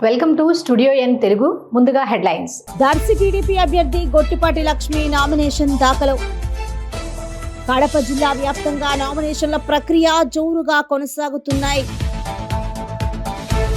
Welcome to studio N Telugu. ముందుగా headlines. Darsi TDP అభ్యర్థి Gottipati Lakshmi nomination దాఖలు. కడప జిల్లా వ్యాప్తంగా నామినేషన్ల ప్రక్రియ జోరుగా కొనసాగుతున్నాయి.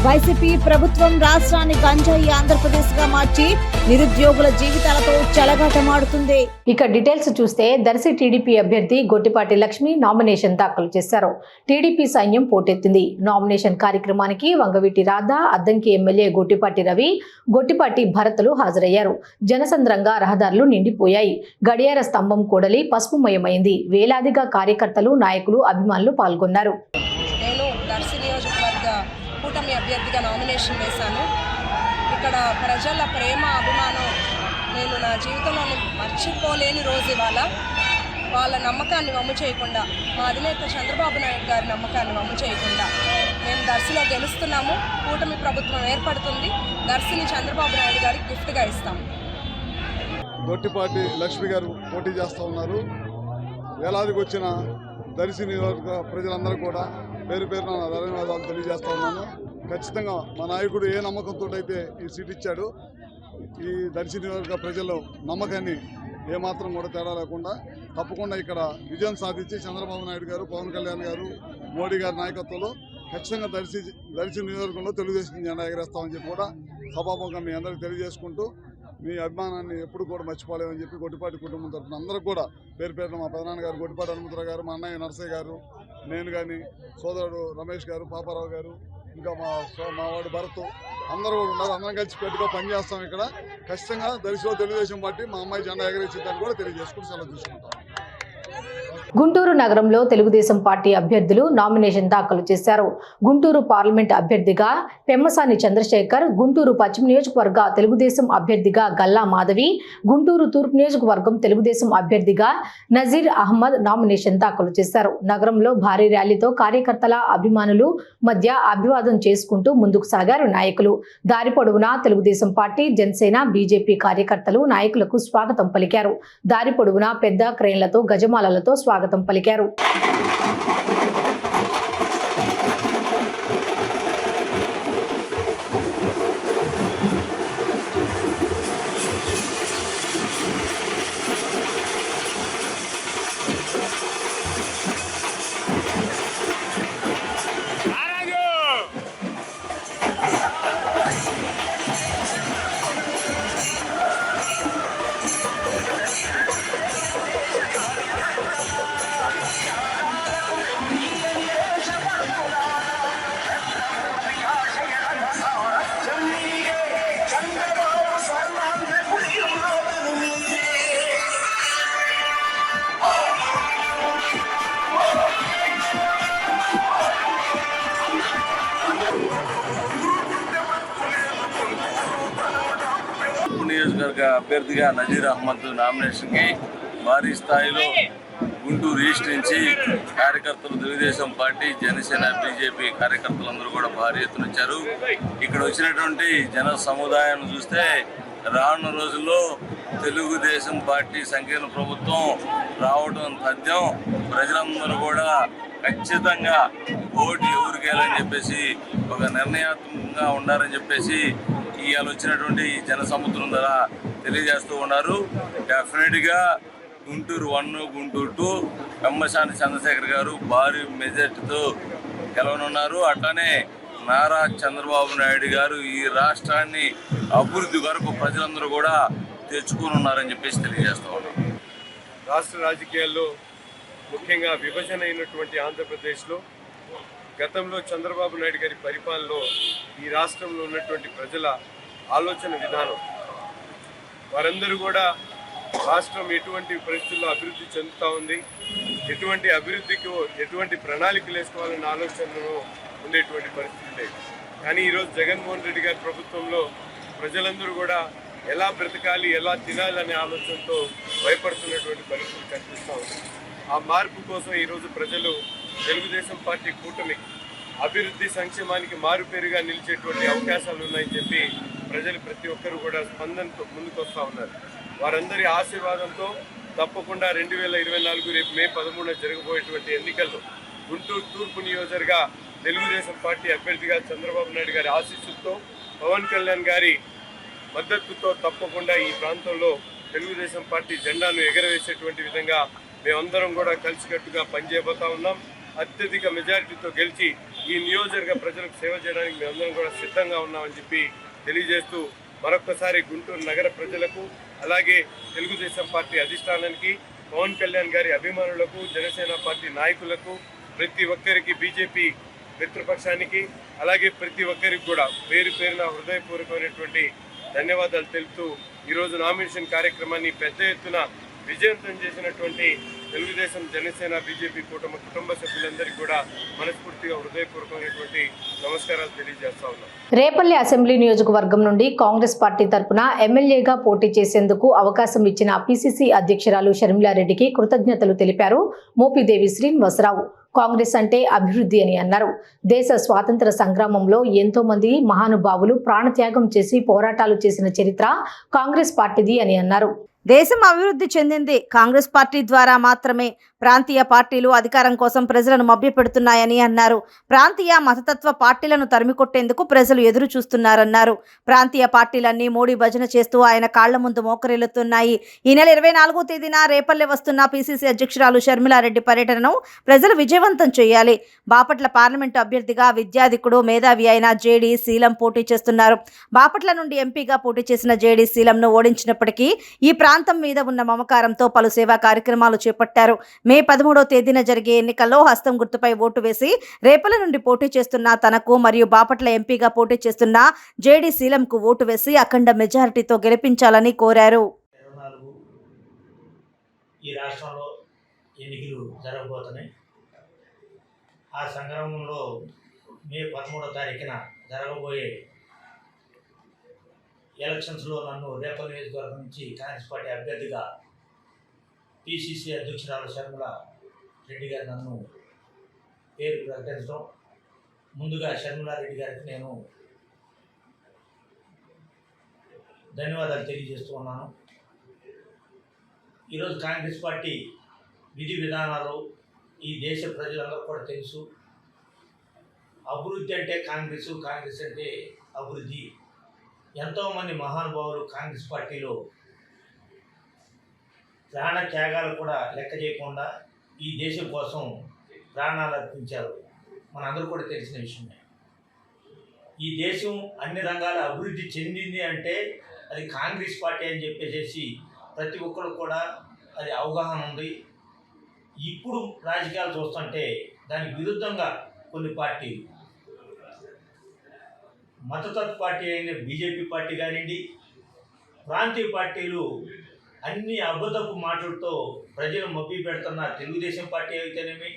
వైసీపీ ప్రభుత్వం రాష్ట్రాన్ని గంజాయి ఆంధ్రప్రదేశ్గా మార్చి నిరుద్యోగుల జీవితాలతో చెలగాటమాడుతుంది. ఇక డీటెయిల్స్ చూస్తే దర్శి టీడీపీ అభ్యర్థి గొట్టిపాటి లక్ష్మి నామినేషన్ దాఖలు చేశారు. టీడీపీ సైన్యం పోటెత్తింది. నామినేషన్ కార్యక్రమానికి వంగవీటి రాధా, అద్దంకి ఎమ్మెల్యే గొట్టిపాటి రవి, గొట్టిపాటి భరత్లు హాజరయ్యారు. జనసంద్రంగా రహదారులు నిండిపోయాయి. గడియార స్తంభం కూడలి పసుపుమయమైంది. వేలాదిగా కార్యకర్తలు, నాయకులు, అభిమానులు పాల్గొన్నారు. కూటమి అభ్యర్థిగా నామినేషన్ వేశాను. ఇక్కడ ప్రజల ప్రేమ, అభిమానం నేను నా జీవితంలో మర్చిపోలేని రోజు ఇవాళ. వాళ్ళ నమ్మకాన్ని వమ్ము చేయకుండా, మా అధినేత చంద్రబాబు నాయుడు గారి నమ్మకాన్ని వమ్ము చేయకుండా మేము దర్శిలో గెలుస్తున్నాము. కూటమి ప్రభుత్వం ఏర్పడుతుంది. దర్శిని చంద్రబాబు నాయుడు గారికి గిఫ్ట్గా ఇస్తాము. గొట్టిపాటి లక్ష్మి గారు పోటీ చేస్తూ ఉన్నారు. వేలాదికి వచ్చిన దర్శి నియోజక ప్రజలందరూ కూడా పేరు పేరున ధన్యవాదాలు తెలియజేస్తా ఉన్నాను. ఖచ్చితంగా మా నాయకుడు ఏ నమ్మకంతో అయితే ఈ సీట్ ఇచ్చాడు, ఈ దర్శి నియోజక ప్రజల నమ్మకాన్ని ఏమాత్రం కూడా తేడా లేకుండా తప్పకుండా ఇక్కడ విజయం సాధించి చంద్రబాబు నాయుడు గారు, పవన్ కళ్యాణ్ గారు, మోడీ గారి నాయకత్వంలో ఖచ్చితంగా దర్శి నియోజకంలో తెలుగుదేశం జెండా ఎగరేస్తామని చెప్పి కూడా సభాముఖంగా మీ అందరికీ తెలియజేసుకుంటూ, మీ అభిమానాన్ని ఎప్పుడు కూడా మర్చిపోలేమని చెప్పి గొట్టిపాటి కుటుంబం తరఫున అందరూ కూడా పేరు పేరున మా ప్రధాన గారు గొట్టిపాటి హనుమంతరావు గారు, మా అన్నయ్య నరసయ్య గారు, నేను కానీ, సోదరుడు రమేష్ గారు, పాపారావు గారు, ఇంకా మా వాడు భరత్ అందరూ కూడా ఉన్నారు. అందరం కలిసి పెట్టుగా పనిచేస్తాం. ఇక్కడ ఖచ్చితంగా దర్శిలో తెలుగుదేశం పార్టీ మా అమ్మాయి జెండా ఎగరేసిద్దని కూడా తెలియజేసుకుని సెలవు తీసుకుంటాం. గుంటూరు నగరంలో తెలుగుదేశం పార్టీ అభ్యర్థులు నామినేషన్ దాఖలు చేశారు. గుంటూరు పార్లమెంట్ అభ్యర్థిగా పెమ్మసాని చంద్రశేఖర్, గుంటూరు పశ్చిమ నియోజకవర్గ తెలుగుదేశం అభ్యర్థిగా గల్లా మాధవి, గుంటూరు తూర్పు నియోజకవర్గం తెలుగుదేశం అభ్యర్థిగా నజీర్ అహ్మద్ నామినేషన్ దాఖలు చేశారు. నగరంలో భారీ ర్యాలీతో కార్యకర్తల, అభిమానులు మధ్య అభివాదం చేసుకుంటూ ముందుకు సాగారు నాయకులు. దారి పొడవునా తెలుగుదేశం పార్టీ, జనసేన, బీజేపీ కార్యకర్తలు, నాయకులకు స్వాగతం పలికారు. దారి పొడవునా పెద్ద క్రేన్లతో, గజమాలలతో స్వాగతం పలికారు. నియోజకవర్గ అభ్యర్థిగా నజీర్ అహ్మద్ నామినేషన్కి భారీ స్థాయిలో గుంటూరు ఈస్ట్ నుంచి కార్యకర్తలు, తెలుగుదేశం పార్టీ, జనసేన, బీజేపీ కార్యకర్తలందరూ కూడా భారీ ఎత్తున వచ్చారు. ఇక్కడ వచ్చినటువంటి జన సముదాయాన్ని చూస్తే రానున్న రోజుల్లో తెలుగుదేశం పార్టీ సంకీర్ణ ప్రభుత్వం రావడం తథ్యం. ప్రజలందరూ కూడా ఖచ్చితంగా ఓటు ఎవరికేయాలని చెప్పేసి ఒక నిర్ణయాత్మకంగా ఉండాలని చెప్పేసి ఇవాళ వచ్చినటువంటి జన సముద్రం ద్వారా తెలియజేస్తూ ఉన్నారు. డెఫినెట్గా గుంటూరు 1, గుంటూరు 2 పెమ్మసాని చంద్రశేఖర్ గారు భారీ మెజార్టీతో గెలవనున్నారు. అట్లానే నారా చంద్రబాబు నాయుడు గారు ఈ రాష్ట్రాన్ని అభివృద్ధి వరకు ప్రజలందరూ కూడా తెచ్చుకుని ఉన్నారని చెప్పేసి తెలియజేస్తూ ఉన్నారు. రాష్ట్ర రాజకీయాల్లో ముఖ్యంగా విభజన అయినటువంటి ఆంధ్రప్రదేశ్లో గతంలో చంద్రబాబు నాయుడు గారి పరిపాలనలో ఈ రాష్ట్రంలో ఉన్నటువంటి ప్రజల ఆలోచన విధానం, వారందరూ కూడా రాష్ట్రం ఎటువంటి పరిస్థితుల్లో అభివృద్ధి చెందుతూ ఉంది, ఎటువంటి అభివృద్ధికి ఎటువంటి ప్రణాళికలు వేసుకోవాలన్న ఆలోచనలో ఉండేటువంటి పరిస్థితి లేదు. కానీ ఈరోజు జగన్మోహన్ రెడ్డి గారి ప్రభుత్వంలో ప్రజలందరూ కూడా ఎలా బ్రతకాలి, ఎలా తినాలనే ఆలోచనతో భయపడుతున్నటువంటి పరిస్థితి కనిపిస్తూ ఉంది. ఆ మార్పు కోసం ఈరోజు ప్రజలు తెలుగుదేశం పార్టీ కూటమి అభివృద్ధి సంక్షేమానికి మారుపేరుగా నిలిచేటువంటి అవకాశాలు ఉన్నాయని చెప్పి ప్రజలు ప్రతి ఒక్కరు కూడా స్పందనతో ముందుకు వస్తూ ఉన్నారు. వారందరి ఆశీర్వాదంతో తప్పకుండా 2024 రేపు మే 13న జరగబోయేటువంటి ఎన్నికల్లో గుంటూరు తూర్పు నియోజకవర్గ తెలుగుదేశం పార్టీ అభ్యర్థిగా చంద్రబాబు నాయుడు గారి ఆశీస్సులతో పవన్ కళ్యాణ్ గారి మద్దతుతో తప్పకుండా ఈ ప్రాంతంలో తెలుగుదేశం పార్టీ జెండాను ఎగరవేసేటువంటి విధంగా మేమందరం కూడా కలిసికట్టుగా పనిచేయబోతా ఉన్నాం. అత్యధిక మెజారిటీతో గెలిచి ఈ నియోజకవర్గ ప్రజలకు సేవ చేయడానికి మేమందరం కూడా సిద్ధంగా ఉన్నామని చెప్పి తెలియజేస్తూ మరొక్కసారి గుంటూరు నగర ప్రజలకు, అలాగే తెలుగుదేశం పార్టీ అధిష్టానానికి, పవన్ కళ్యాణ్ గారి అభిమానులకు, జనసేన పార్టీ నాయకులకు, ప్రతి ఒక్కరికి, బీజేపీ మిత్రపక్షానికి, అలాగే ప్రతి ఒక్కరికి కూడా పేరు పేరున హృదయపూర్వకమైనటువంటి ధన్యవాదాలు తెలుపుతూ ఈరోజు నామినేషన్ కార్యక్రమాన్ని పెద్ద ఎత్తున విజయవంతం చేసినటువంటి తెలుగుదేశం, జనసేన, బీజేపీ కూటమి కుటుంబ సభ్యులందరికీ కూడా మనస్ఫూర్తిగా హృదయపూర్వకమైనటువంటి నమస్కారాలు తెలియజేస్తా ఉన్నాం. రేపల్లి అసెంబ్లీ నియోజకవర్గం నుండి కాంగ్రెస్ పార్టీ తరపున ఎమ్మెల్యేగా పోటీ చేసేందుకు అవకాశం ఇచ్చిన పిసిసి అధ్యక్షురాలు షర్మిలారెడ్డికి కృతజ్ఞతలు తెలిపారు మోపిదేవి శ్రీనివాసరావు. కాంగ్రెస్ అంటే అభివృద్ధి అని అన్నారు. దేశ స్వాతంత్ర సంగ్రామంలో ఎంతో మంది మహానుభావులు ప్రాణత్యాగం చేసి పోరాటాలు చేసిన చరిత్ర కాంగ్రెస్ పార్టీది అని అన్నారు. దేశం అభివృద్ధి చెందింది కాంగ్రెస్ పార్టీ ద్వారా మాత్రమే. ప్రాంతీయ పార్టీలు అధికారం కోసం ప్రజలను మభ్యపెడుతున్నాయని అన్నారు. ప్రాంతీయ మతతత్వ పార్టీలను తరిమికొట్టేందుకు ప్రజలు ఎదురు చూస్తున్నారన్నారు. ప్రాంతీయ పార్టీలన్నీ మోడీ భజన చేస్తూ ఆయన కాళ్ల ముందు మోకరిల్లుతున్నాయి. ఈ నెల 24వ తేదీన రేపల్లె వస్తున్న పిసిసి అధ్యక్షురాలు షర్మిలారెడ్డి పర్యటనను ప్రజలు విజయవంతం చేయాలి. బాపట్ల పార్లమెంటు అభ్యర్థిగా విద్యాధికుడు, మేధావి అయిన జేడీ శీలం పోటీ చేస్తున్నారు. బాపట్ల నుండి ఎంపీగా పోటీ చేసిన జేడీ శీలంను ఓడించినప్పటికీ ఈ ప్రాంతం మీద ఉన్న మమకారంతో పలు సేవా కార్యక్రమాలు చేపట్టారు. మే 13వ తేదీన జరిగే ఎన్నికల్లో హస్తం గుర్తుపై ఓటు వేసి రేపల నుండి పోటీ చేస్తున్న తనకు మరియు బాపట్ల ఎంపీగా పోటీ చేస్తున్న జేడీ శీలంకు ఓటు వేసి అఖండ మెజారిటీతో గెలిపించాలని కోరారు. ఈ రాష్ట్రంలో ఎన్నికలు జరగబోతున్నాయి. ఆ సంగ్రామంలో మే 13వ తారీఖున జరగబోయే ఎలక్షన్స్లో నన్ను రేపల్లి నియోజకవర్గం నుంచి కాంగ్రెస్ పార్టీ అభ్యర్థిగా పిసిసి అధ్యక్షురాలు షర్మిలా రెడ్డి గారు నన్ను పేరు ప్రకటించడం, ముందుగా షర్మిలారెడ్డి గారికి నేను ధన్యవాదాలు తెలియజేస్తూ ఉన్నాను. ఈరోజు కాంగ్రెస్ పార్టీ విధి విధానాలు ఈ దేశ ప్రజలందరూ కూడా తెలుసు. అభివృద్ధి అంటే కాంగ్రెస్, కాంగ్రెస్ అంటే అభివృద్ధి. ఎంతోమంది మహానుభావులు కాంగ్రెస్ పార్టీలో ప్రాణ త్యాగాలు కూడా లెక్క చేయకుండా ఈ దేశం కోసం ప్రాణాలు అర్పించారు. మనందరూ కూడా తెలిసిన విషయమే. ఈ దేశం అన్ని రంగాల అభివృద్ధి చెందింది అంటే అది కాంగ్రెస్ పార్టీ అని చెప్పేసి ప్రతి ఒక్కరు కూడా అది అవగాహన ఉంది. ఇప్పుడు రాజకీయాలు చూస్తుంటే దానికి విరుద్ధంగా కొన్ని పార్టీలు, మతతత్వ పార్టీ అయిన బీజేపీ పార్టీ కానివ్వండి, ప్రాంతీయ పార్టీలు అన్ని అబద్ధపు మాటలతో ప్రజలు మభ్య పెడుతున్న తెలుగుదేశం పార్టీ అయితేనేమి,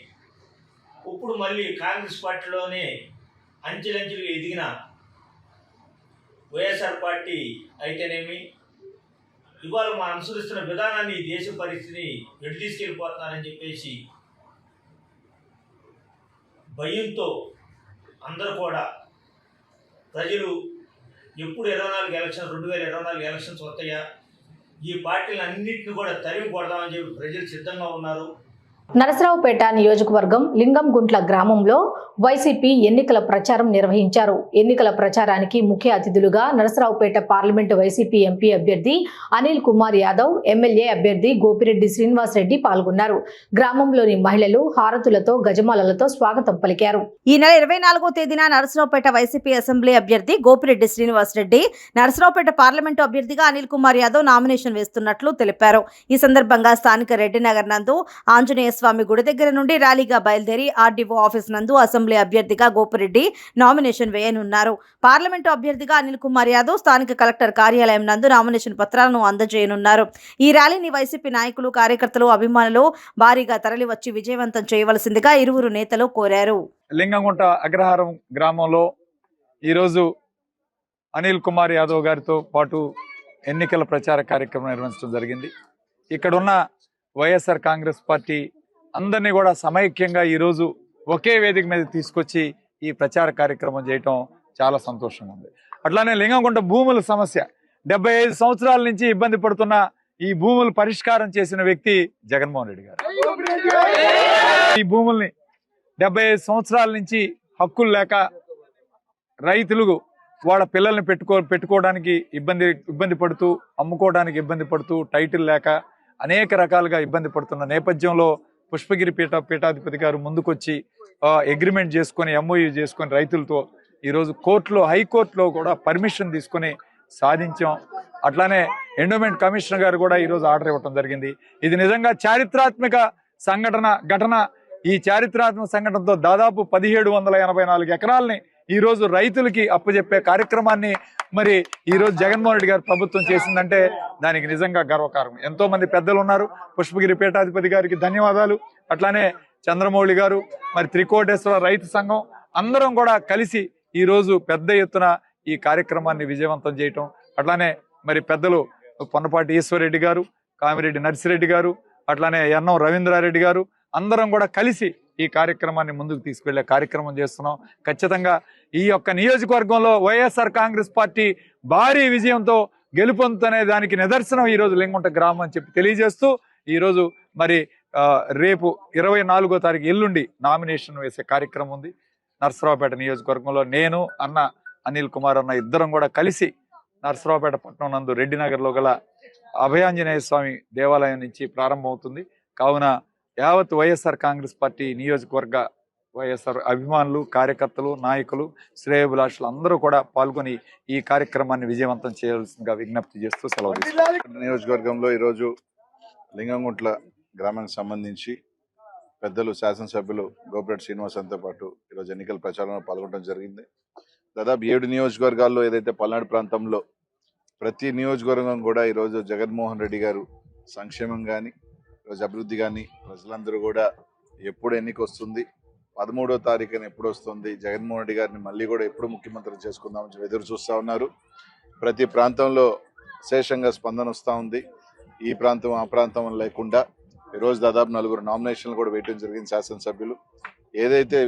ఇప్పుడు మళ్ళీ కాంగ్రెస్ పార్టీలోనే అంచెలంచెలుగా ఎదిగిన వైఎస్ఆర్ పార్టీ అయితేనేమి, ఇవాళ మనం అనుసరిస్తున్న విధానాన్ని ఈ దేశ పరిస్థితిని ఎటు తీసుకెళ్ళిపోతున్నారని చెప్పేసి భయంతో అందరూ కూడా ప్రజలు ఎప్పుడు 2024 ఎలక్షన్స్ వస్తాయా, ఈ పార్టీలన్నింటినీ కూడా తరిమి కొడదామని చెప్పి ప్రజలు సిద్ధంగా ఉన్నారు. నరసరావుపేట నియోజకవర్గం లింగంగుంట్ల గ్రామంలో వైసీపీ ఎన్నికల ప్రచారం నిర్వహించారు. ఎన్నికల ప్రచారానికి ముఖ్య అతిథులుగా నరసరావుపేట పార్లమెంటు వైసీపీ ఎంపీ అభ్యర్థి అనిల్ కుమార్ యాదవ్, ఎమ్మెల్యే అభ్యర్థి గోపిరెడ్డి శ్రీనివాస్ రెడ్డి పాల్గొన్నారు. గ్రామంలోని మహిళలు హారతులతో, గజమాలలతో స్వాగతం పలికారు. ఈ నెల 24వ తేదీన నరసరావుపేట వైసీపీ అసెంబ్లీ అభ్యర్థి గోపిరెడ్డి శ్రీనివాస్ రెడ్డి, నరసరావుపేట పార్లమెంటు అభ్యర్థిగా అనిల్ కుమార్ యాదవ్ నామినేషన్ వేస్తున్నట్లు తెలిపారు. ఈ సందర్భంగా స్థానిక రెడ్డినగర్ నందు ఆంజనేయ స్వామి గుడి దగ్గర నుండి ర్యాలీగా బయలుదేరి ఆర్డీఓ ఆఫీస్ నందు అసెంబ్లీ అభ్యర్థిగా గోపిరెడ్డి నామినేషన్ వేయనున్నారు. పార్లమెంటు అభ్యర్థిగా అనిల్ కుమార్ యాదవ్ స్థానిక కలెక్టర్ కార్యాలయం నందు నామినేషన్ పత్రాలను అందజేయనున్నారు. ఈ ర్యాలీని వైసీపీ నాయకులు, కార్యకర్తలు, అభిమానులు భారీగా తరలివచ్చి విజయవంతం చేయవలసిందిగా ఇరువురు నేతలు కోరారు. లింగంగుంట అగ్రహారం గ్రామంలో ఈరోజు అనిల్ కుమార్ యాదవ్ గారితో పాటు ఎన్నికల ప్రచార కార్యక్రమం నిర్వహించడం జరిగింది. ఇక్కడున్న వైఎస్ఆర్ కాంగ్రెస్ పార్టీ అందరినీ కూడా సమైక్యంగా ఈరోజు ఒకే వేదిక మీద తీసుకొచ్చి ఈ ప్రచార కార్యక్రమం చేయటం చాలా సంతోషంగా ఉంది. అట్లానే లింగంగుంట భూముల సమస్య 75 సంవత్సరాల నుంచి ఇబ్బంది పడుతున్న ఈ భూములు పరిష్కారం చేసిన వ్యక్తి జగన్మోహన్ రెడ్డి గారు. ఈ భూముల్ని 75 సంవత్సరాల నుంచి హక్కులు లేక రైతులు వాళ్ళ పిల్లల్ని పెట్టుకోవడానికి ఇబ్బంది పడుతూ, అమ్ముకోవడానికి ఇబ్బంది పడుతూ, టైటిల్ లేక అనేక రకాలుగా ఇబ్బంది పడుతున్న నేపథ్యంలో పుష్పగిరి పీఠాధిపతి గారు ముందుకొచ్చి అగ్రిమెంట్ చేసుకొని, MOU చేసుకొని రైతులతో ఈరోజు హైకోర్టులో కూడా పర్మిషన్ తీసుకొని సాధించాం. అట్లానే ఎండోమెంట్ కమిషనర్ గారు కూడా ఈరోజు ఆర్డర్ ఇవ్వడం జరిగింది. ఇది నిజంగా చారిత్రాత్మక ఘటన. ఈ చారిత్రాత్మక సంఘటనతో దాదాపు 1784 ఎకరాలని ఈరోజు రైతులకి అప్పచెప్పే కార్యక్రమాన్ని మరి ఈరోజు జగన్మోహన్ రెడ్డి గారు ప్రభుత్వం చేసిందంటే దానికి నిజంగా గర్వకారణం. ఎంతో మంది పెద్దలు ఉన్నారు. పుష్పగిరి పీఠాధిపతి గారికి ధన్యవాదాలు. అట్లానే చంద్రమౌళి గారు, మరి త్రికోటేశ్వర రైతు సంఘం అందరం కూడా కలిసి ఈరోజు పెద్ద ఎత్తున ఈ కార్యక్రమాన్ని విజయవంతం చేయటం. అట్లానే మరి పెద్దలు పొన్నపాటి ఈశ్వరరెడ్డి గారు, కామిరెడ్డి నర్సిరెడ్డి గారు, అట్లానే ఎన్నం రవీంద్రారెడ్డి గారు అందరం కూడా కలిసి ఈ కార్యక్రమాన్ని ముందుకు తీసుకెళ్లే కార్యక్రమం చేస్తున్నాం. ఖచ్చితంగా ఈ యొక్క నియోజకవర్గంలో వైఎస్ఆర్ కాంగ్రెస్ పార్టీ భారీ విజయంతో గెలుపొందుతనే దానికి నిదర్శనం ఈరోజు లింగుంట గ్రామం అని చెప్పి తెలియజేస్తూ, ఈరోజు మరి రేపు 24వ తారీఖు ఎల్లుండి నామినేషన్ వేసే కార్యక్రమం ఉంది. నర్సరావుపేట నియోజకవర్గంలో నేను అన్న అనిల్ కుమార్ అన్న ఇద్దరం కూడా కలిసి నర్సరావుపేట పట్టణం నందు రెడ్డి నగర్లో గల అభయాంజనేయ స్వామి దేవాలయం నుంచి ప్రారంభమవుతుంది. కావున యావత్ వైఎస్ఆర్ కాంగ్రెస్ పార్టీ నియోజకవర్గ వైఎస్ఆర్ అభిమానులు, కార్యకర్తలు, నాయకులు, శ్రేయోభిలాషులు అందరూ కూడా పాల్గొని ఈ కార్యక్రమాన్ని విజయవంతం చేయాల్సిందిగా విజ్ఞప్తి చేస్తూ సెలవు తీసుకుంటున్నాను. నియోజకవర్గంలో ఈరోజు లింగంగుంట్ల గ్రామానికి సంబంధించి పెద్దలు శాసనసభ్యులు గోపిరెడ్డి శ్రీనివాసంతో పాటు ఈరోజు ఎన్నికల ప్రచారంలో పాల్గొనడం జరిగింది. దాదాపు 7 నియోజకవర్గాల్లో ఏదైతే పల్నాడు ప్రాంతంలో ప్రతి నియోజకవర్గం కూడా ఈరోజు జగన్మోహన్ రెడ్డి గారు సంక్షేమం కానీ, ఈరోజు అభివృద్ధి కానీ, ప్రజలందరూ కూడా ఎప్పుడు ఎన్నిక వస్తుంది, 13వ తారీఖున ఎప్పుడు వస్తుంది, జగన్మోహన్ రెడ్డి గారిని మళ్ళీ కూడా ఎప్పుడు ముఖ్యమంత్రి చేసుకుందామని ఎదురు చూస్తూ ఉన్నారు. ప్రతి ప్రాంతంలో విశేషంగా స్పందన వస్తూ ఉంది. ఈ ప్రాంతం ఆ ప్రాంతం లేకుండా ఈరోజు దాదాపు 4 నామినేషన్లు కూడా వేయడం జరిగింది. శాసనసభ్యులు ఏదైతే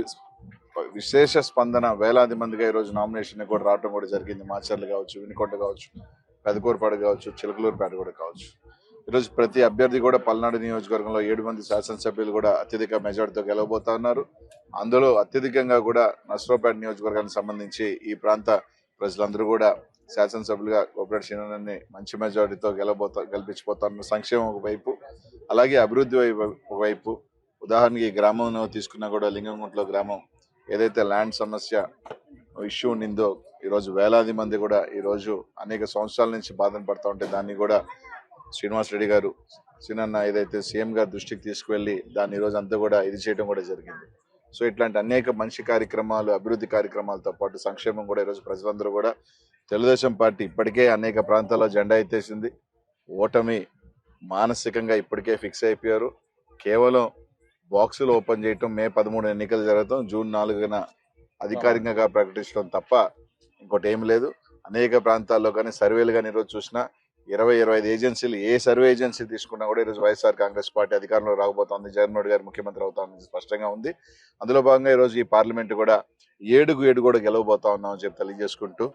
విశేష స్పందన వేలాది మందిగా ఈరోజు నామినేషన్ కూడా రావడం కూడా జరిగింది. మాచర్లు కావచ్చు, వినుకొండ కావచ్చు, పెదకూరుపాడు కావచ్చు, చిలకలూరుపేట కూడా కావచ్చు. ఈరోజు ప్రతి అభ్యర్థి కూడా పల్నాడు నియోజకవర్గంలో 7 మంది శాసనసభ్యులు కూడా అత్యధిక మెజార్టీతో గెలవబోతా ఉన్నారు. అందులో అత్యధికంగా కూడా నర్సరావుపేట నియోజకవర్గానికి సంబంధించి ఈ ప్రాంత ప్రజలందరూ కూడా శాసనసభ్యులుగా గోపిరెడ్డి శ్రీనివాసన్ని మంచి మెజార్టీతో గెలిపించిపోతారు. సంక్షేమం ఒకవైపు, అలాగే అభివృద్ధి ఒకవైపు. ఉదాహరణకి ఈ గ్రామంలో తీసుకున్నా కూడా లింగంగుంట్ల గ్రామం ఏదైతే ల్యాండ్ సమస్య ఇష్యూ ఉండిందో ఈరోజు వేలాది మంది కూడా ఈరోజు అనేక సంవత్సరాల నుంచి బాధన పడుతూ ఉంటే దాన్ని కూడా శ్రీనివాసరెడ్డి గారు సీనన్న ఏదైతే సీఎం గారి దృష్టికి తీసుకువెళ్ళి దాన్ని ఈరోజు అంతా కూడా ఇది చేయడం కూడా జరిగింది. సో ఇట్లాంటి అనేక మంచి కార్యక్రమాలు, అభివృద్ధి కార్యక్రమాలతో పాటు సంక్షేమం కూడా ఈరోజు ప్రజలందరూ కూడా తెలుగుదేశం పార్టీ ఇప్పటికే అనేక ప్రాంతాల్లో జెండా ఎత్తేసింది. ఓటమి మానసికంగా ఇప్పటికే ఫిక్స్ అయిపోయారు. కేవలం బాక్సులు ఓపెన్ చేయటం, మే 13 ఎన్నికలు జరగటం, జూన్ 4న అధికారికంగా ప్రకటించడం తప్ప ఇంకోటి ఏమి లేదు. అనేక ప్రాంతాల్లో కానీ సర్వేలు కానీ ఈరోజు చూసినా 20-25 ఏజెన్సీలు, ఏ సర్వే ఏజెన్సీ తీసుకున్నా కూడా ఈరోజు వైఎస్ఆర్ కాంగ్రెస్ పార్టీ అధికారంలో రాబోతోంది. జగన్మోహన్ గారు ముఖ్యమంత్రి అవుతామని స్పష్టంగా ఉంది. అందులో భాగంగా ఈరోజు ఈ పార్లమెంట్ కూడా 7 కూడా గెలవబోతా ఉన్నామని చెప్పి తెలియజేసుకుంటూ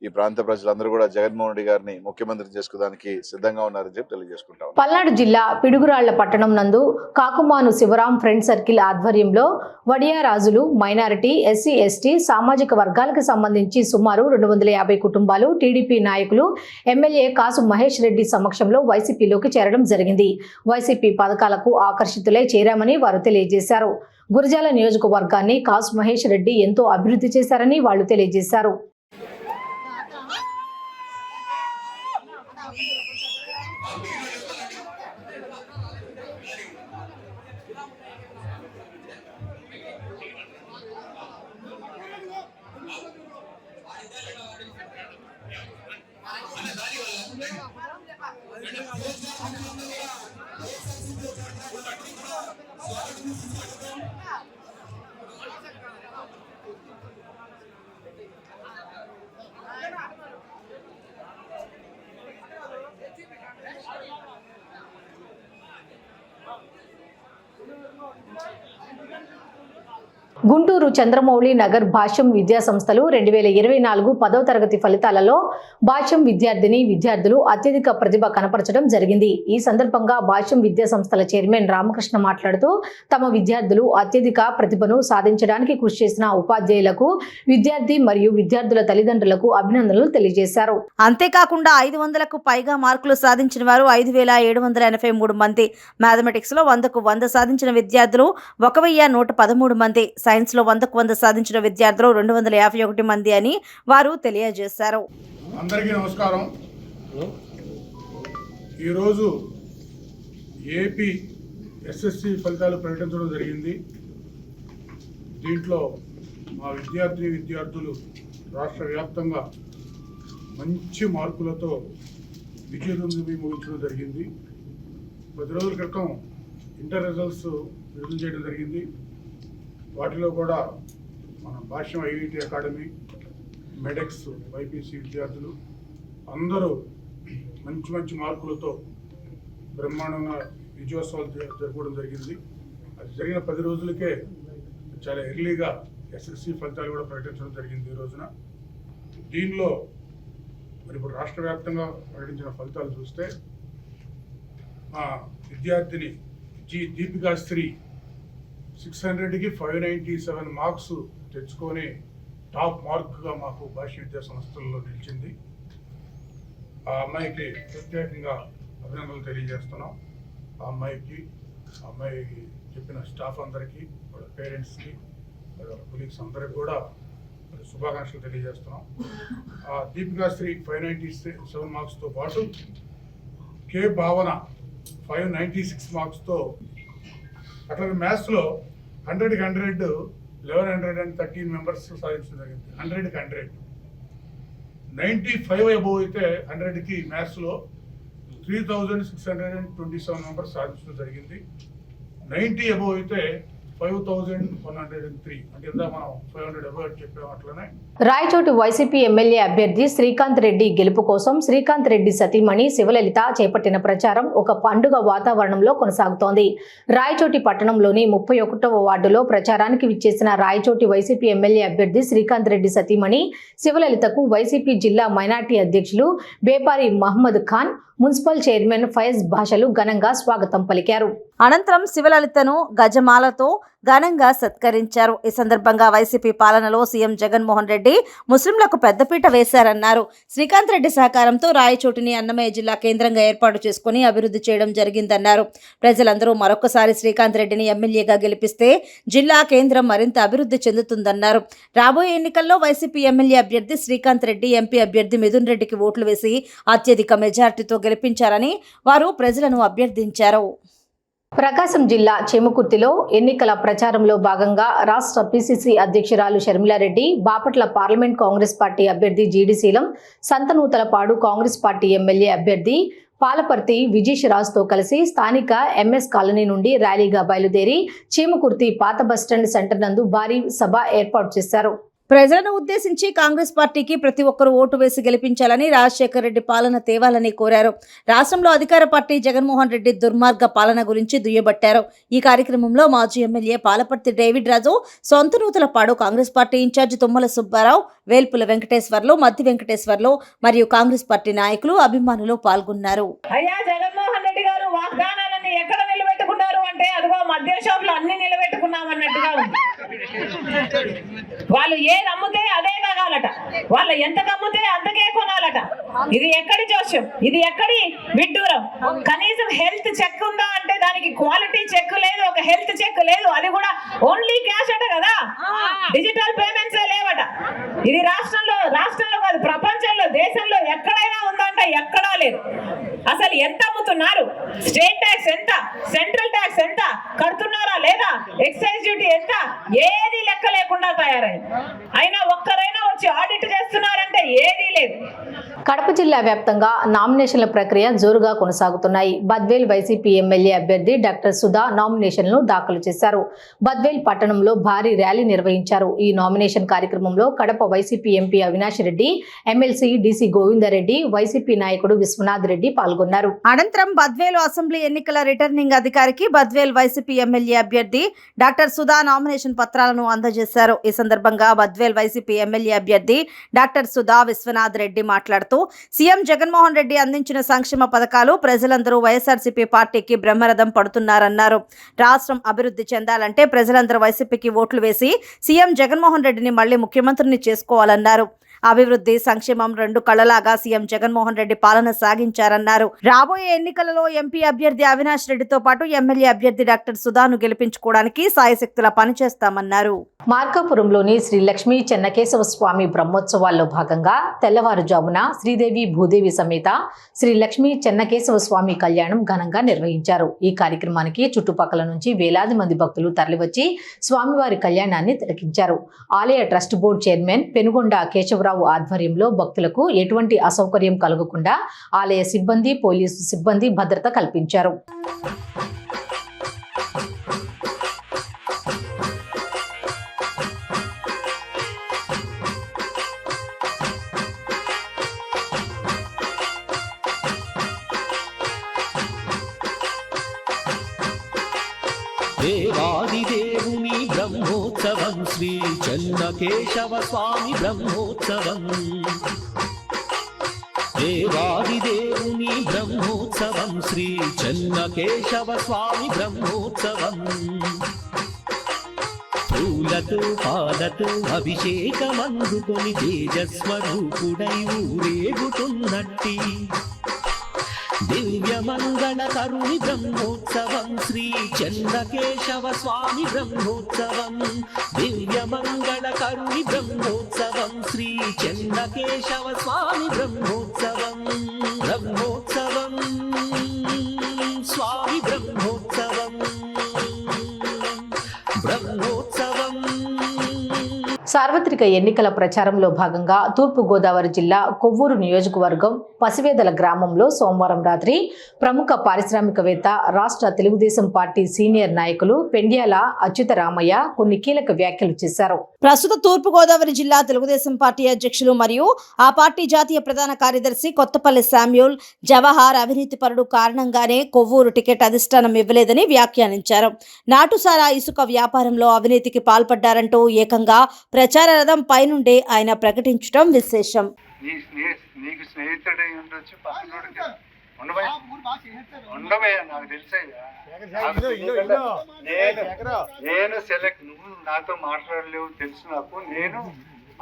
ఈ ప్రాంత ప్రజలందరూ కూడా జగన్మోహన్ రెడ్డి గారిని ముఖ్యమంత్రి చేసుకోవడానికి సిద్ధంగా ఉన్నారని చెప్పి తెలియజేసుకుంటాం. పల్నాడు జిల్లా పిడుగురాళ్ల పట్టణం నందు కాకుమాను శివరాం ఫ్రెండ్ సర్కిల్ ఆధ్వర్యంలో వడియారాజులు, మైనారిటీ, SC, ST సామాజిక వర్గాలకు సంబంధించి సుమారు 250 కుటుంబాలు టీడీపీ నాయకులు, ఎమ్మెల్యే కాసు మహేష్ రెడ్డి సమక్షంలో వైసీపీలోకి చేరడం జరిగింది. వైసీపీ పథకాలకు ఆకర్షితులై చేరామని వారు తెలియజేశారు. గురజాల నియోజకవర్గాన్ని కాసు మహేష్ రెడ్డి ఎంతో అభివృద్ధి చేశారని వాళ్ళు తెలియజేశారు. గుంటూరు చంద్రమౌళి నగర్ భాష్యం విద్యా సంస్థలు 2024 10వ తరగతి ఫలితాలలో భాష్యం విద్యార్థులు అత్యధిక ప్రతిభ కనపరచడం జరిగింది. ఈ సందర్భంగా భాష్యం విద్యా సంస్థల చైర్మన్ రామకృష్ణ మాట్లాడుతూ తమ విద్యార్థులు అత్యధిక ప్రతిభను సాధించడానికి కృషి చేసిన ఉపాధ్యాయులకు, విద్యార్థి మరియు విద్యార్థుల తల్లిదండ్రులకు అభినందనలు తెలియజేశారు. అంతేకాకుండా 500కు పైగా మార్కులు సాధించిన వారు 5783 మంది, మ్యాథమెటిక్స్ లో 100కు 100 సాధించిన విద్యార్థులు 1113 మంది, సైన్స్ లో 100కు 100 సాధించిన విద్యార్థులు 251 మంది అని వారు తెలియజేశారు. అందరికీ నమస్కారం. ఈరోజు ఏపీ ఎస్ఎస్సి ఫలితాలు ప్రకటించడం జరిగింది. దీంట్లో మా విద్యార్థులు రాష్ట్ర వ్యాప్తంగా మంచి మార్కులతో విజయదుందుబి ముగించడం జరిగింది. 10 రోజుల క్రితం ఇంటర్ రిజల్ట్స్ విడుదల చేయడం జరిగింది. వాటిలో కూడా మన భాష్యం ఐఐటి అకాడమీ, మెడెక్స్, వైపీసీ విద్యార్థులు అందరూ మంచి మార్కులతో బ్రహ్మాండంగా విజయోత్సవాలు జరుపుకోవడం జరిగింది. అది జరిగిన 10 రోజులకే చాలా ఎర్లీగా ఎస్ఎస్సి ఫలితాలు కూడా ప్రకటించడం జరిగింది ఈ రోజున. దీనిలో మరి ఇప్పుడు రాష్ట్ర వ్యాప్తంగా ప్రకటించిన ఫలితాలు చూస్తే మా విద్యార్థిని జి దీపికాశ్రీ 600కి 597 మార్క్స్ తెచ్చుకొని టాప్ మార్క్గా మాకు భాష్య విద్యా సంస్థల్లో నిలిచింది. ఆ అమ్మాయికి ప్రత్యేకంగా అభినందనలు తెలియజేస్తున్నాం. ఆ అమ్మాయికి చెప్పిన స్టాఫ్ అందరికీ, వాళ్ళ పేరెంట్స్కి, వాళ్ళ కొలీగ్స్ అందరికి కూడా శుభాకాంక్షలు తెలియజేస్తున్నాం. ఆ దీపికాశ్రీ 597 మార్క్స్తో పాటు కే భావన 596 మార్క్స్తో, అట్లాగే మ్యాథ్స్లో 100కి 100 1113 మెంబర్స్ సాధించడం జరిగింది. 100కి 100 95 అబోవ్ అయితే 100కి మ్యాథ్స్లో 3627 మెంబర్స్ సాధించడం జరిగింది. 90 అబోవ్ అయితే 5103, అంటే ఇందాక మనం 500 అబోవ్ చెప్పాము. అట్లనే రాయచోటి వైసీపీ ఎమ్మెల్యే అభ్యర్థి శ్రీకాంత్ రెడ్డి గెలుపు కోసం శ్రీకాంత్ రెడ్డి సతీమణి శివలలిత చేపట్టిన ప్రచారం ఒక పండుగ వాతావరణంలో కొనసాగుతోంది. రాయచోటి పట్టణంలోని 31వ వార్డులో ప్రచారానికి విచ్చేసిన రాయచోటి వైసీపీ ఎమ్మెల్యే అభ్యర్థి శ్రీకాంత్ రెడ్డి సతీమణి శివలలితకు వైసీపీ జిల్లా మైనార్టీ అధ్యక్షులు బేపారి మహమ్మద్ ఖాన్, మున్సిపల్ చైర్మన్ ఫయజ్ భాషలు ఘనంగా స్వాగతం పలికారు. అనంతరం శివలలితను గజమాలతో ఘనంగా సత్కరించారు. ఈ సందర్భంగా వైసీపీ పాలనలో సీఎం జగన్మోహన్ రెడ్డి ముస్లింలకు పెద్దపీట వేశారన్నారు. శ్రీకాంత్ రెడ్డి సహకారంతో రాయచోటిని అన్నమయ్య జిల్లా కేంద్రంగా ఏర్పాటు చేసుకుని అభివృద్ధి చేయడం జరిగిందన్నారు. ప్రజలందరూ మరొకసారి శ్రీకాంత్ రెడ్డిని ఎమ్మెల్యేగా గెలిపిస్తే జిల్లా కేంద్రం మరింత అభివృద్ధి చెందుతుందన్నారు. రాబోయే ఎన్నికల్లో వైసీపీ ఎమ్మెల్యే అభ్యర్థి శ్రీకాంత్ రెడ్డి, ఎంపీ అభ్యర్థి మిథున్ రెడ్డికి ఓట్లు వేసి అత్యధిక మెజార్టీతో గెలిపించారని వారు ప్రజలను అభ్యర్థించారు. ప్రకాశం జిల్లా చేమకుర్తిలో ఎన్నికల ప్రచారంలో భాగంగా రాష్ట్ర పిసిసి అధ్యక్షురాలు షర్మిలారెడ్డి, బాపట్ల పార్లమెంట్ కాంగ్రెస్ పార్టీ అభ్యర్థి జీడీశీలం, సంతనూతలపాడు కాంగ్రెస్ పార్టీ ఎమ్మెల్యే అభ్యర్థి పాలపర్తి విజేష్ రాజ్తో కలిసి స్థానిక ఎంఎస్ కాలనీ నుండి ర్యాలీగా బయలుదేరి చీమకుర్తి పాత బస్టాండ్ సెంటర్ నందు భారీ సభ ఏర్పాటు చేశారు. ప్రజలను ఉద్దేశించి కాంగ్రెస్ పార్టీకి ప్రతి ఒక్కరూ ఓటు వేసి గెలిపించాలని, రాజశేఖర్ రెడ్డి పాలన తేవాలని కోరారు. రాష్ట్రంలో అధికార పార్టీ జగన్మోహన్ రెడ్డి దుర్మార్గ పాలన గురించి దుయ్యబట్టారు. ఈ కార్యక్రమంలో మాజీ ఎమ్మెల్యే పాలపర్తి డేవిడ్ రాజు, సొంతనూతలపాడు కాంగ్రెస్ పార్టీ ఇన్ఛార్జి తుమ్మల సుబ్బారావు, వేల్పుల వెంకటేశ్వర్లు, మద్ది వెంకటేశ్వర్లు మరియు కాంగ్రెస్ పార్టీ నాయకులు, అభిమానులు పాల్గొన్నారు. అయ్యా జగన్మోహన్ రెడ్డి గారు వాగ్దానాలన్నీ ఎక్కడ నిలబెట్టుకున్నారు అంటే అదిగో మద్య షాపులు అన్ని నిలబెట్టుకున్నామన్నట్టుగా ఉంది. వాళ్ళు ఏది అమ్ముతే అదే తాగాలట, వాళ్ళు ఎంత అమ్ముతే అంతకే కొనాలట. ఇది ఎక్కడి జోష్యం, ఇది ఎక్కడి విడ్డూరం. కనీసం హెల్త్ చెక్ ఉందా అంటే దానికి క్వాలిటీ చెక్ లేదు, ఒక హెల్త్ చెక్ లేదు. అది కూడా ఓన్లీ క్యాష్ అట కదా, డిజిటల్ పేమెంట్స్ లేవట. ఇది రాష్ట్రంలో కాదు, ప్రపంచంలో, దేశంలో ఎక్కడైనా ఉందంట, ఎక్కడా లేదు. అసలు ఎంత అమ్ముతున్నారు, స్టేట్ ట్యాక్స్ ఎంత, సెంట్రల్ ట్యాక్స్ ఎంత కడుతున్నారా లేదా, ఎక్సైజ్ డ్యూటీ ఎంత, ఏది లెక్క లేకుండా తయారైంది. అయినా ఒక్కరైనా వచ్చి ఆడిట్ చేస్తున్నారంటే ఏదీ లేదు. కడప జిల్లా వ్యాప్తంగా నామినేషన్ల ప్రక్రియ జోరుగా కొనసాగుతున్నాయి. బద్వేల్ వైసీపీ ఎమ్మెల్యే అభ్యర్థి డాక్టర్ సుధా నామినేషన్లను దాఖలు చేశారు. బద్వేల్ పట్టణంలో భారీ ర్యాలీ నిర్వహించారు. ఈ నామినేషన్ కార్యక్రమంలో Kadapa YCP MP Avinash Reddy, MLC DC Govinda Reddy, YCP నాయకుడు విశ్వనాథ్ రెడ్డి పాల్గొన్నారు. అనంతరం బద్వేలు అసెంబ్లీ ఎన్నికల రిటర్నింగ్ అధికారికి బద్వేల్ వైసీపీ ఎమ్మెల్యే అభ్యర్థి డాక్టర్ సుధా నామినేషన్ పత్రాలను అందజేశారు. ఈ సందర్భంగా బద్వేల్ వైసీపీ ఎమ్మెల్యే అభ్యర్థి డాక్టర్ సుధా విశ్వనాథ్ రెడ్డి మాట్లాడుతూ సీఎం జగన్మోహన్ రెడ్డి అందించిన సంక్షేమ పథకాలు ప్రజలందరూ వైఎస్ఆర్సీపీ పార్టీకి బ్రహ్మరథం పడుతున్నారన్నారు. రాష్ట్రం అభివృద్ధి చెందాలంటే ప్రజలందరూ వైసీపీకి ఓట్లు వేసి సీఎం జగన్మోహన్ రెడ్డిని మళ్లీ ముఖ్యమంత్రిని చేసుకోవాలన్నారు. అభివృద్ధి సంక్షేమం రెండు కళ్ళలాగా సీఎం జగన్మోహన్ రెడ్డి పాలన సాగించారన్నారు. రాబోయే ఎన్నికలలో ఎంపీ అభ్యర్థి అవినాష్ రెడ్డితో పాటు ఎమ్మెల్యే అభ్యర్థి డాక్టర్ సుధాను గెలిపించుకోవడానికి సాయశక్తులా పనిచేస్తామన్నారు. మార్కాపురంలోని శ్రీ లక్ష్మీ చెన్నకేశవ స్వామి బ్రహ్మోత్సవాల్లో భాగంగా తెల్లవారుజామున శ్రీదేవి భూదేవి సమేత శ్రీ లక్ష్మీ చెన్నకేశవ స్వామి కళ్యాణం ఘనంగా నిర్వహించారు. ఈ కార్యక్రమానికి చుట్టుపక్కల నుంచి వేలాది మంది భక్తులు తరలివచ్చి స్వామివారి కళ్యాణాన్ని తిలకించారు. ఆలయ trust board chairman Penugonda Keshava Rao ఆధ్వర్యంలో భక్తులకు ఎటువంటి అసౌకర్యం కలగకుండా ఆలయ సిబ్బంది, పోలీసు సిబ్బంది భద్రత కల్పించారు. దేవాదిదేవుని బ్రహ్మోత్సవం శ్రీ చెన్నకేశవ స్వామి బ్రహ్మోత్సవం. దేవాదిదేవుని బ్రహ్మోత్సవం శ్రీ చెన్నకేశవ స్వామి బ్రహ్మోత్సవం. పూలతో పాలతో అభిషేకమందుకొని తేజస్వరూపుడై ఊరేగుతున్నట్టి దివ్య మంగళ కరుణి బ్రహ్మోత్సవం శ్రీ చెన్నకేశవ స్వామి బ్రహ్మోత్సవం. దివ్య మంగళ కరుణి బ్రహ్మోత్సవం శ్రీ చెన్నకేశవ స్వామి బ్రహ్మోత్సవం. బ్రహ్మోత్సవం స్వామి బ్రహ్మోత్సవం. బ్రహ్మోత్సవం. సార్వత్రిక ఎన్నికల ప్రచారంలో భాగంగా తూర్పు గోదావరి జిల్లా కొవ్వూరు నియోజకవర్గం పసివేదల గ్రామంలో సోమవారం రాత్రి ప్రముఖ పారిశ్రామికవేత్త, రాష్ట్ర తెలుగుదేశం పార్టీ సీనియర్ నాయకులు పెండ్యాల అచ్యుతరామయ్య కొన్ని కీలక వ్యాఖ్యలు చేశారు. ప్రస్తుత తూర్పు గోదావరి జిల్లా తెలుగుదేశం పార్టీ అధ్యక్షులు మరియు ఆ పార్టీ జాతీయ ప్రధాన కార్యదర్శి కొత్తపల్లి శామ్యూల్ జవహర్ అవినీతిపరుడు కారణంగానే కొవ్వూరు టికెట్ అధిష్టానం ఇవ్వలేదని వ్యాఖ్యానించారు. నాటుసారా ఇసుక వ్యాపారంలో అవినీతికి పాల్పడ్డారంటూ ఏకంగా ప్రచార రథం పైనుండే ఆయన ప్రకటించడం విశేషం. నీకు స్నేహితుడై ఉండొచ్చు, పక్కనోడికి ఉండవయ్యా, నాకు తెలుసయ్యా. నేను సెలెక్ట్, నువ్వు నాతో మాట్లాడలేవు తెలుసు నాకు. నేను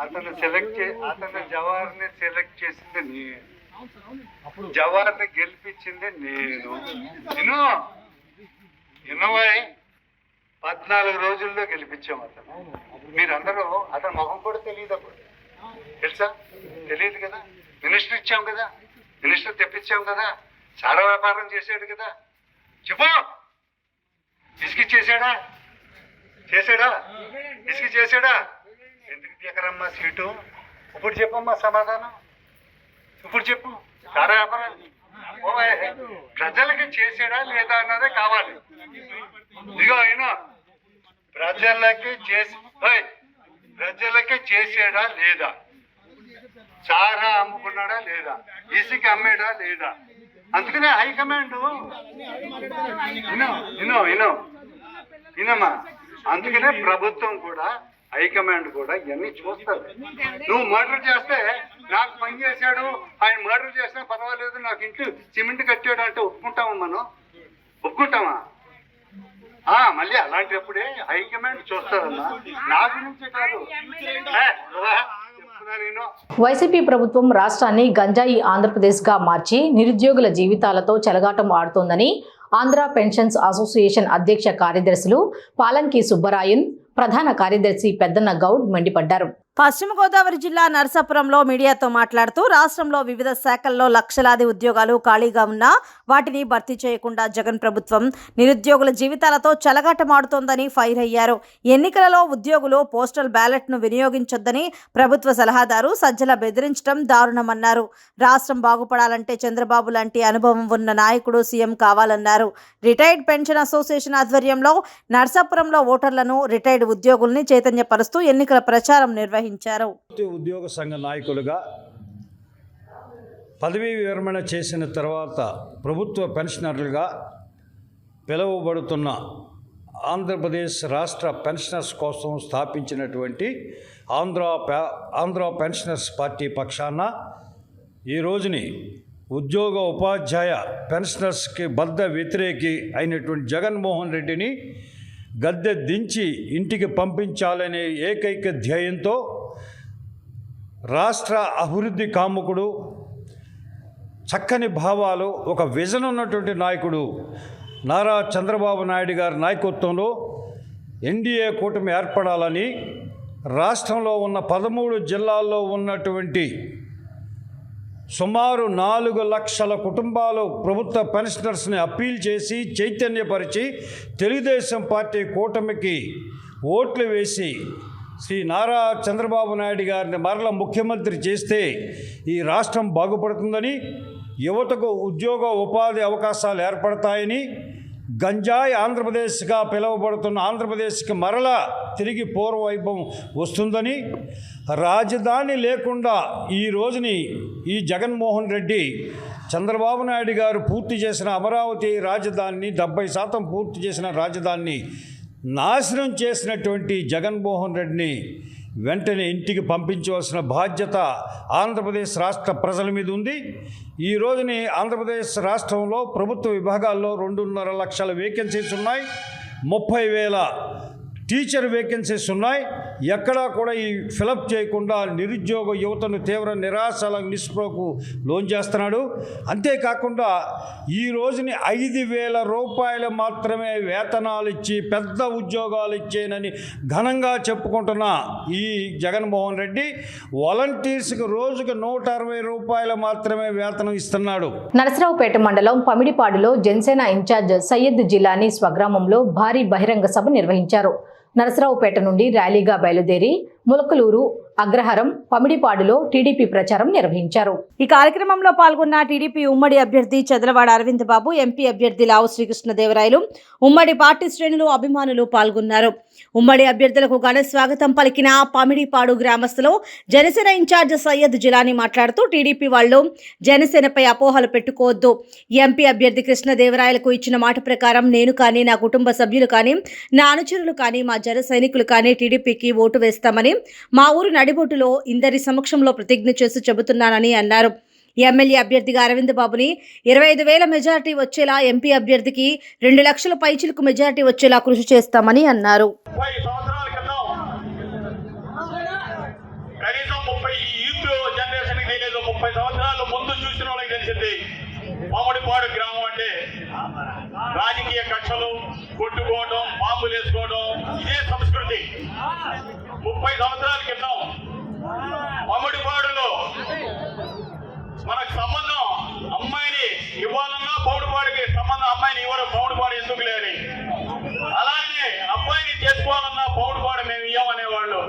అతను జవహర్ని సెలెక్ట్ చేసింది నేను, జవహర్ని గెలిపించింది నేను. ఇన్నోవాయ్ 14 రోజుల్లో గెలిపించాం అతను. మీరందరూ అతని ముఖం కూడా తెలియదు, అప్పుడు తెలుసా? తెలియదు కదా. మినిస్టర్ ఇచ్చాం కదా, మినిస్టర్ తెప్పించాం కదా, సారా వ్యాపారం చేశాడు కదా. చెప్పు, ఇసుక చేశాడా? ఇసుక చేశాడా? ఎందుకు తీకరమ్మా సీటు? ఇప్పుడు చెప్పమ్మా సమాధానం, ఇప్పుడు చెప్పు. సారా వ్యాపారం ప్రజలకి చేశాడా లేదా అన్నదే కావాలి. ఇదిగో అయినా ప్రజలకి చేసాడా లేదా? సారా అమ్ముకున్నాడా లేదా? ఇసుక అమ్మాడా లేదా? అందుకనే హైకమాండ్ వినమ్మా, అందుకనే ప్రభుత్వం కూడా, హైకమాండ్ కూడా ఇవన్నీ చూస్తారు. నువ్వు మర్డర్ చేస్తే నాకు పని చేశాడు, ఆయన మర్డర్ చేసినా పర్వాలేదు, నాకు ఇంట్లో సిమెంట్ కట్టాడు అంటే ఒప్పుకుంటామా? మనం ఒప్పుకుంటామా? మళ్ళీ అలాంటప్పుడే హైకమాండ్ చూస్తారన్నా. నా గురించి కాదు. వైసీపీ ప్రభుత్వం రాష్ట్రాన్ని గంజాయి ఆంధ్రప్రదేశ్గా మార్చి నిరుద్యోగుల జీవితాలతో చెలగాటం ఆడుతోందని ఆంధ్ర పెన్షన్స్ అసోసియేషన్ అధ్యక్ష కార్యదర్శులు పాలంకి సుబ్బరాయన్, ప్రధాన కార్యదర్శి పెద్దన్న గౌడ్ మండిపడ్డారు. పశ్చిమ గోదావరి జిల్లా నరసాపురంలో మీడియాతో మాట్లాడుతూ రాష్ట్రంలో వివిధ శాఖల్లో లక్షలాది ఉద్యోగాలు ఖాళీగా ఉన్నా వాటిని భర్తీ చేయకుండా జగన్ ప్రభుత్వం నిరుద్యోగుల జీవితాలతో చెలగాటమాడుతోందని ఫైర్ అయ్యారు. ఎన్నికలలో ఉద్యోగులు పోస్టల్ బ్యాలెట్ను వినియోగించొద్దని ప్రభుత్వ సలహాదారు సజ్జల బెదిరించడం దారుణమన్నారు. రాష్ట్రం బాగుపడాలంటే చంద్రబాబు లాంటి అనుభవం ఉన్న నాయకుడు సీఎం కావాలన్నారు. రిటైర్డ్ పెన్షన్ అసోసియేషన్ ఆధ్వర్యంలో నరసాపురంలో ఓటర్లను రిటైర్డ్ ఉద్యోగుల్ని చైతన్యపరుస్తూ ఎన్నికల ప్రచారం నిర్వహించారు. ఉద్యోగ సంఘ నాయకులుగా పదవీ విరమణ చేసిన తర్వాత ప్రభుత్వ పెన్షనర్లుగా పిలువబడుతున్న ఆంధ్రప్రదేశ్ రాష్ట్ర పెన్షనర్స్ కోసం స్థాపించినటువంటి ఆంధ్ర పెన్షనర్స్ పార్టీ పక్షాన ఈ రోజుని ఉద్యోగ ఉపాధ్యాయ పెన్షనర్స్కి బద్ధ వ్యతిరేకి అయినటువంటి జగన్మోహన్ రెడ్డిని గద్దె దించి ఇంటికి పంపించాలనే ఏకైక ధ్యేయంతో రాష్ట్ర అభివృద్ధి కాముకుడు, చక్కని భావాలు, ఒక విజన్ ఉన్నటువంటి నాయకుడు నారా చంద్రబాబు నాయుడు గారి నాయకత్వంలో ఎన్డీఏ కూటమి ఏర్పడాలని రాష్ట్రంలో ఉన్న 13 జిల్లాల్లో ఉన్నటువంటి సుమారు 4 లక్షల కుటుంబాలు ప్రభుత్వ పెన్షనర్స్ని అప్పీల్ చేసి చైతన్యపరిచి తెలుగుదేశం పార్టీ కూటమికి ఓట్లు వేసి శ్రీ నారా చంద్రబాబు నాయుడు గారిని మరల ముఖ్యమంత్రి చేస్తే ఈ రాష్ట్రం బాగుపడుతుందని, యువతకు ఉద్యోగ ఉపాధి అవకాశాలు ఏర్పడతాయని, గంజాయి ఆంధ్రప్రదేశ్గా పిలువబడుతున్న ఆంధ్రప్రదేశ్కి మరలా తిరిగి పూర్వవైభవం వస్తుందని, రాజధాని లేకుండా ఈ రోజుని ఈ జగన్మోహన్ రెడ్డి చంద్రబాబు నాయుడు గారు పూర్తి చేసిన అమరావతి రాజధానిని 70% పూర్తి చేసిన రాజధానిని నాశనం చేసినటువంటి జగన్మోహన్ రెడ్డిని వెంటనే ఇంటికి పంపించవలసిన బాధ్యత ఆంధ్రప్రదేశ్ రాష్ట్ర ప్రజల మీద ఉంది. ఈ రోజుని ఆంధ్రప్రదేశ్ రాష్ట్రంలో ప్రభుత్వ విభాగాల్లో 2.5 లక్షల వేకెన్సీస్ ఉన్నాయి, 30,000 టీచర్ వేకెన్సీస్ ఉన్నాయి. ఎక్కడా కూడా ఈ ఫిలప్ చేయకుండా నిరుద్యోగ యువతను తీవ్ర నిరాశల నిస్పృహకు లోన్ చేస్తున్నాడు. అంతేకాకుండా ఈ రోజుని 5,000 రూపాయలు మాత్రమే వేతనాలు ఇచ్చి పెద్ద ఉద్యోగాలు ఇచ్చేనని ఘనంగా చెప్పుకుంటున్న ఈ జగన్మోహన్ రెడ్డి వాలంటీర్స్కి రోజుకు 160 రూపాయలు మాత్రమే వేతనం ఇస్తున్నాడు. నరసరావుపేట మండలం పమిడిపాడులో జనసేన ఇన్ఛార్జ్ సయ్యద్ జిలానీ స్వగ్రామంలో భారీ బహిరంగ సభ నిర్వహించారు. నరసరావుపేట నుండి ర్యాలీగా బయలుదేరి ములకలూరు, అగ్రహారం, పమిడిపాడులో టీడీపీ ప్రచారం నిర్వహించారు. ఈ కార్యక్రమంలో పాల్గొన్న టీడీపీ ఉమ్మడి అభ్యర్థి చదలవాడ అరవింద్ బాబు, ఎంపీ అభ్యర్థి లావు శ్రీకృష్ణదేవరాయలు, ఉమ్మడి పార్టీ శ్రేణులు, అభిమానులు పాల్గొన్నారు. ఉమ్మడి అభ్యర్థులకు ఘన స్వాగతం పలికిన పమిడిపాడు గ్రామస్తులు జనసేన ఇన్ఛార్జ్ సయ్యద్ జిలానీ మాట్లాడుతూ టీడీపీ వాళ్ళు జనసేనపై అపోహలు పెట్టుకోవద్దు. ఎంపీ అభ్యర్థి కృష్ణదేవరాయలకు ఇచ్చిన మాట ప్రకారం నేను కానీ, నా కుటుంబ సభ్యులు కానీ, నా అనుచరులు కానీ, మా జన సైనికులు కానీ టీడీపీకి ఓటు వేస్తామని మా ఊరు నడిబొట్టులో ఇందరి సమక్షంలో ప్రతిజ్ఞ చేసి చెబుతున్నానని అన్నారు. ఎమ్మెల్యే అభ్యర్థిగా అరవింద్ బాబుని 25,000 మెజారిటీ వచ్చేలా, ఎంపీ అభ్యర్థికి 2 లక్షల పైచిలకు మెజారిటీ వచ్చేలా కృషి చేస్తామని అన్నారు. మామిడిపాడు గ్రామం అంటే రాజకీయ కక్షలు, కొట్టుకోవడం, బాంబులు వేసుకోవడం ఇదే సంస్కృతి. 30 సంవత్సరాల క్రితం మామిడిపాడులో మనకు సంబంధం అమ్మాయిని ఇవ్వాలన్నా పౌడిపాడుకి సంబంధం అమ్మాయిని ఇవ్వరు, పౌడిపాడు ఎందుకు లేని. అలాగే అబ్బాయిని చేసుకోవాలన్నా పౌడిపాడు మేము ఇవ్వమనేవాళ్ళు.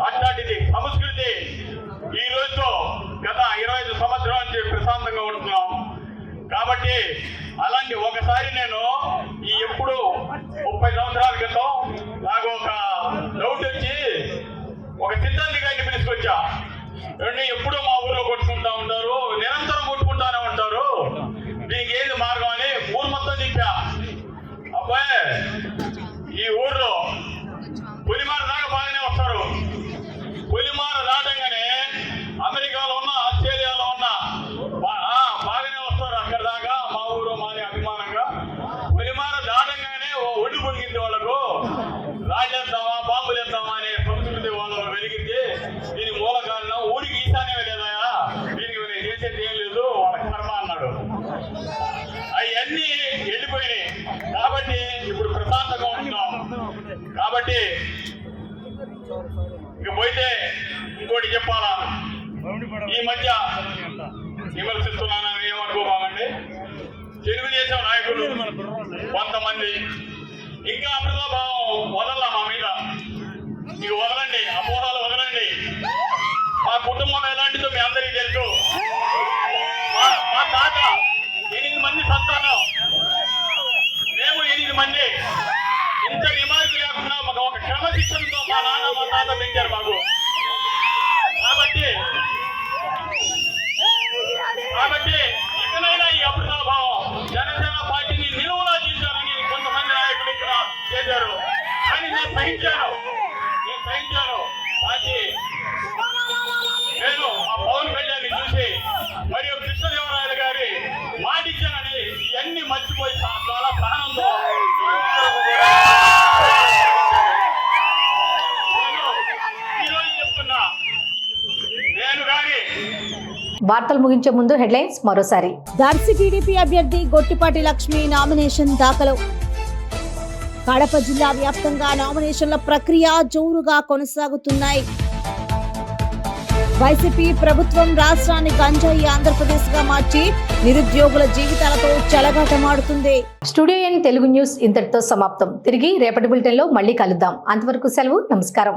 అట్లాంటిది సంస్కృతి ఈ రోజుతో గత 25 సంవత్సరాల నుంచి ప్రశాంతంగా ఉంటున్నాం. కాబట్టి అలాంటి ఒకసారి నేను ఈ ఎప్పుడు 30 సంవత్సరాల క్రితం నాకు ఒక డౌట్ వచ్చి ఒక సిద్ధాంతి గారిని పిలుచుకొచ్చా. ఎప్పుడు మా ఊర్లో కొట్టుకుంటా ఉంటారు, నిరంతరం కొట్టుకుంటానే ఉంటారు, దీనికి ఏది మార్గం అని ఊరు మొత్తం చెప్పా. అబ్బాయి ఈ ఊర్లో పులిమార దాకా బాగానే వస్తారు, పులిమార దాటంగానే అమెరికాలో ఉన్న, ఆస్ట్రేలియాలో ఉన్న బాగానే వస్తారు. అక్కడ దాకా మా ఊరు మాది అభిమానంగా. పులిమార దాటంగానే ఒడ్డు పొడిగింది వాళ్ళకు, రాజేద్దామా బాంబులు వేద్దామా అనే సంస్కృతి వాళ్ళలో వెలిగింది. దీని మూల కారణం ఊరికి ఈశాన్యమే లేదా, దీనికి నేను చేసేది ఏం లేదు, వాళ్ళ కర్మ అన్నాడు. అవన్నీ వెళ్ళిపోయినాయి. కాబట్టి ఇప్పుడు ప్రశాంతంగా ఉంటున్నాం. కాబట్టి ఇక పోతే ఇంకోటి చెప్పాలా, ఈ మధ్య విమర్శిస్తున్నానని ఏమనుకోబాగండి. తెలుగుదేశం నాయకులు కొంతమంది ఇంకా అమృతభావం వదల్లా మా మీద. ఇక వదలండి, అపోహలు వదలండి. మా కుటుంబం ఎలాంటిదో మీ అందరికీ తెలుసు. మా తాత 8 మంది సంతానం, మేము 8 మంది. ఇంత రిమార్క్ లేకుండా మాకు ఒక క్రమశిక్షణతో మా నాన్న మా తాత పెంచారు మాకు. కాబట్టి ఇకనైనా ఈ అమృతాభావం జనసేన పార్టీని నిలువులా తీశారని కొంతమంది నాయకులు ఇక్కడ చేశారు. కానీ నేను సహించాను. నేను ఆ పవన్ కళ్యాణ్ చూసి మరియు కృష్ణదేవరాయలు గారి మాటిచ్చానని ఇవన్నీ మర్చిపోయి చాలా సహనంతో ఈరోజు చెప్తున్నా. నేను కానీ వార్తలు ముగించే ముందు హెడ్లైన్స్ మరోసారి. దర్శి టీడీపీ అభ్యర్థి గొట్టిపాటి లక్ష్మి నామినేషన్ దాఖలు. కడప జిల్లా వ్యాప్తంగా నామినేషన్ల ప్రక్రియ జోరుగా కొనసాగుతున్నాయి. వైసీపీ ప్రభుత్వం రాష్ట్రాన్ని గంజాయి ఆంధ్రప్రదేశ్గా మార్చి నిరుద్యోగుల జీవితాలతో చెలగాటమాడుతుంది. స్టూడియో ఎన్ తెలుగు న్యూస్ ఇంతటితో సమాప్తం. తిరిగి రేపటి బులెటిన్లో మళ్ళీ కలుద్దాం. అంతవరకు సెలవు. నమస్కారం.